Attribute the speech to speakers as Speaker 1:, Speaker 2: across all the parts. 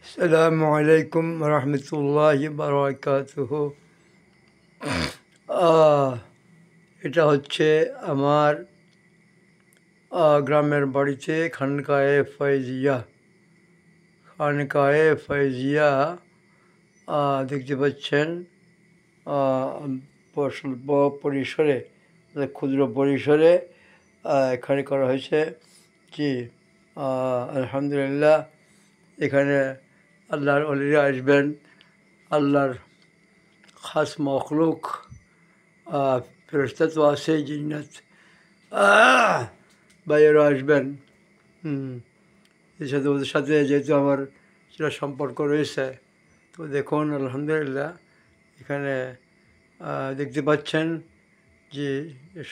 Speaker 1: আসসালামু আলাইকুম রহমতুল্লাহি বারাকাতুহু। আহ, এটা হচ্ছে আমার গ্রামের বাড়িতে খানকায়ে ফয়জিয়া দেখতে পাচ্ছেন। স্বল্প পরিসরে, ক্ষুদ্র পরিসরে এখানে করা হয়েছে। জি, আলহামদুলিল্লাহ। এখানে আল্লাহর ওলিরা আসবেন, আল্লাহর খাস মখলুক, ফেরেশতা তো আছেই, জিন্নাত বাইরেও আসবেন। এর সাথে ওদের সাথে যেহেতু আমার সেটা সম্পর্ক রয়েছে, তো দেখুন আলহামদুলিল্লাহ এখানে দেখতে পাচ্ছেন যে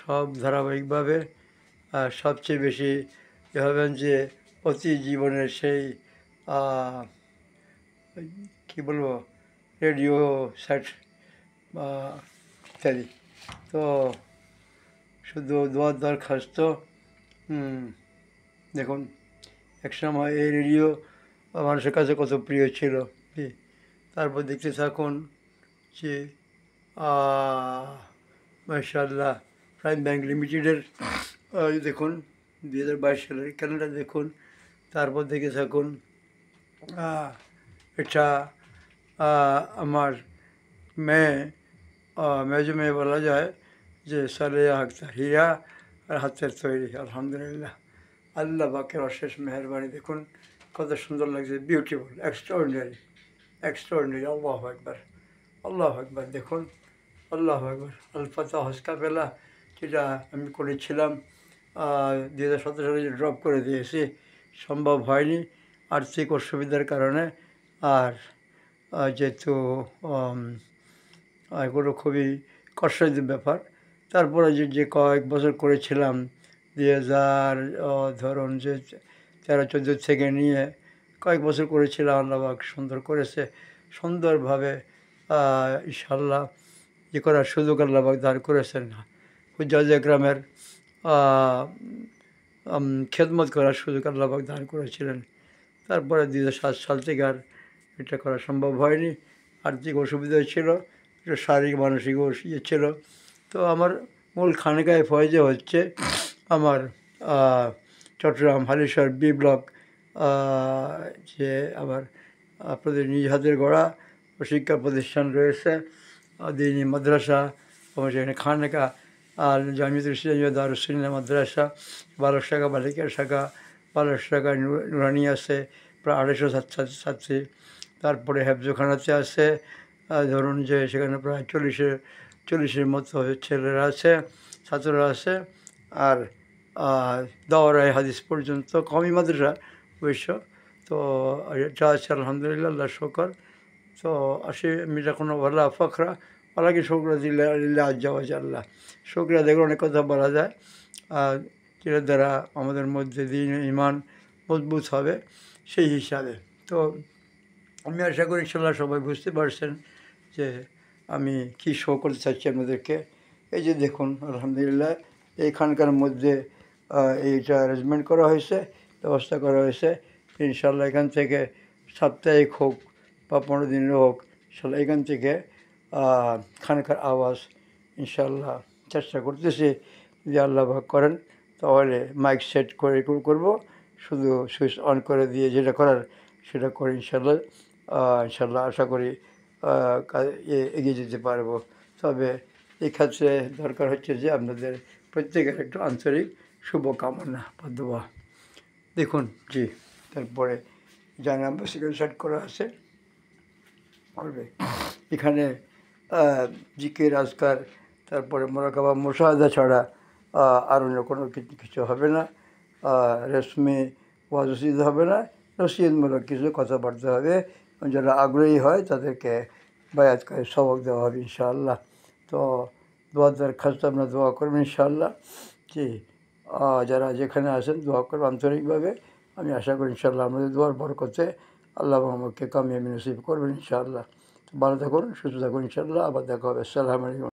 Speaker 1: সব ধারাবাহিকভাবে সবচেয়ে বেশি হবেন যে প্রতি জীবনের সেই কী বলবো, রেডিও সেট বা ইত্যাদি। তো শুধু দোয়ার দরখাস্ত। দেখুন, একসময় এই রেডিও মানুষের কাছে কত প্রিয় ছিল। তারপর দেখতে থাকুন যে মাশাআল্লাহ প্রাইম ব্যাংক লিমিটেডের দেখুন 2022 সালের ক্যালেন্ডার দেখুন। তারপর দেখে থাকুন এটা আমার মেজো মেয়ে বলা যায় যে সালেহা আক্তার, হীরা আর হাতের তৈরি। আলহামদুলিল্লাহ, আল্লাহ পাকের অশেষ মেহরবানি। দেখুন কত সুন্দর লাগছে, বিউটিফুল, এক্সট্রাঅর্ডিনারি, এক্সট্রাঅর্ডিনারি। আল্লাহু আকবার, আল্লাহু আকবার। দেখুন, আল্লাহু আকবার। আল ফাতহ হজ কাফেলা, যেটা আমি করেছিলাম 2017 সালে, ড্রপ করে দিয়েছি, সম্ভব হয়নি আর্থিক অসুবিধার কারণে। আর যেহেতু এগুলো খুবই কষ্টসাধ্য ব্যাপার, তারপরে যে কয়েক বছর করেছিলাম 2000 ধরুন যে 13-14 থেকে নিয়ে কয়েক বছর করেছিলাম, আল্লাহ পাক সুন্দর করেছে, সুন্দরভাবে ইনশাআল্লাহ করার সুযোগ আল্লাহ পাক দান করেছেন। হুজ্জাজ একরামের খেদমত করার সুযোগ আল্লাহ পাক দান করেছিলেন। তারপরে 2007 সাল থেকে আর এটা করা সম্ভব হয়নি, আর্থিক অসুবিধা ছিল, একটু শারীরিক মানসিক ছিল। তো আমার মূল খানকায়ে ফয়জা হচ্ছে আমার চট্টগ্রাম হালিশহর বি ব্লক, যে আমার আপনাদের নিজ হাতের গড়া শিক্ষা প্রতিষ্ঠান রয়েছে, দিনী মাদ্রাসা, এবং সেখানে খানকা আর জামিয়াতুল ইসলামিয়া দারুস সুন্নাহ মাদ্রাসা, বালক শাখা, বালিকা শাখা, বালক শাখা নুরানি আছে প্রায় 250 ছাত্রী। তারপরে হেফজোখানাতে আছে ধরুন যে সেখানে প্রায় 40-এর মতো ছেলেরা আছে, ছাত্ররা আছে। আর দাওরায়ে হাদিস পর্যন্ত, কওমি মাদ্রাসা অবশ্য। তো এটা আছে আলহামদুলিল্লাহ, আল্লাহ শুকর। তো আসি মিটা কোনো ভালা ফখরা আলাকে শুকরা দিল্লা আজ্জাওয়াজাল্লাহ। শুকরিয়া দেখলে অনেক কথা বলা যায়, যেটার দ্বারা আমাদের মধ্যে দিন ইমান মজবুত হবে সেই হিসাবে। তো আমি আশা করি ইনশাল্লাহ সবাই বুঝতে পারছেন যে আমি কী শো করতে চাচ্ছি আপনাদেরকে। এই যে দেখুন আলহামদুলিল্লাহ এইখানকার মধ্যে এইটা অ্যারেঞ্জমেন্ট করা হয়েছে, ব্যবস্থা করা হয়েছে। ইনশাল্লাহ এখান থেকে সাপ্তাহিক হোক বা 15 দিনের হোক, ইনশাল্লাহ এখান থেকে খানকার আওয়াজ ইনশাল্লাহ চেষ্টা করতেছি, যে আল্লাহ ভাগ করেন তাহলে মাইক সেট করে করব, শুধু সুইচ অন করে দিয়ে যেটা করার সেটা করে ইনশাল্লাহ। ইনশাল্লাহ আশা করি এগিয়ে যেতে পারবো। তবে এই ক্ষেত্রে দরকার হচ্ছে যে আপনাদের প্রত্যেকের একটু আন্তরিক শুভকামনা বা দোয়া। দেখুন, জি, তারপরে জানাবো সেখানে সেট করা আছে। এখানে জিকির আজকার, তারপরে মোরাকাবা মুশাহাদা ছাড়া আর অন্য কোনো কিছু হবে না। রেশমি ওয়াজ নসিহত হবে না, নসিহতমূলক কিছু কথাবার্তা হবে। যারা আগ্রহী হয় তাদেরকে বায়াত করে সবক দেওয়া হবে ইনশাআল্লাহ। তো দোয়ার দরখাস্ত আপনারা দোয়া করবেন ইনশাআল্লাহ। জি, যারা যেখানে আসেন দোয়া করবেন আন্তরিকভাবে। আমি আশা করি ইনশাআল্লাহ আমাদের দোয়ার বরকতে আল্লাহ আমাকে কামিয়াবি নসিব করবেন ইনশাআল্লাহ। ভালো থাকুন, সুস্থ থাকুন ইনশাআল্লাহ। আবার দেখা হবে। আসসালামু আলাইকুম।